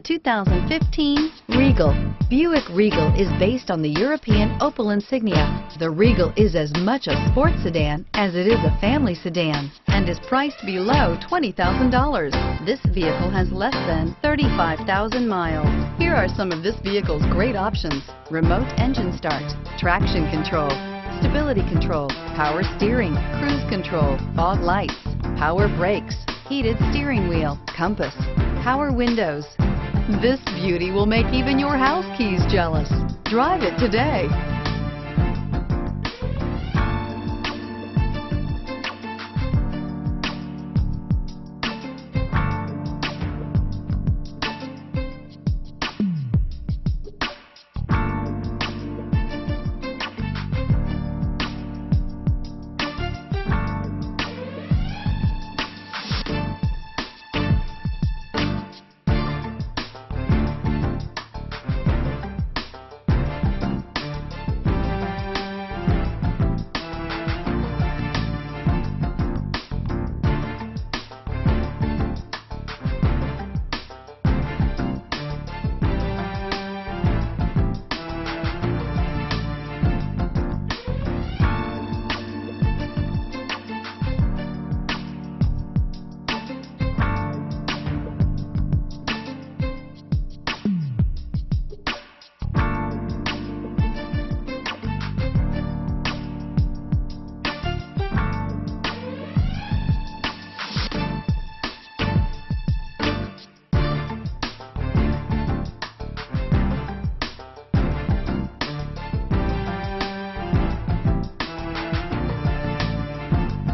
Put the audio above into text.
The 2015 Regal. Buick Regal is based on the European Opel Insignia. The Regal is as much a sports sedan as it is a family sedan and is priced below $20,000. This vehicle has less than 35,000 miles. Here are some of this vehicle's great options: remote engine start, traction control, stability control, power steering, cruise control, fog lights, power brakes, heated steering wheel, compass, power windows. This beauty will make even your house keys jealous. Drive it today.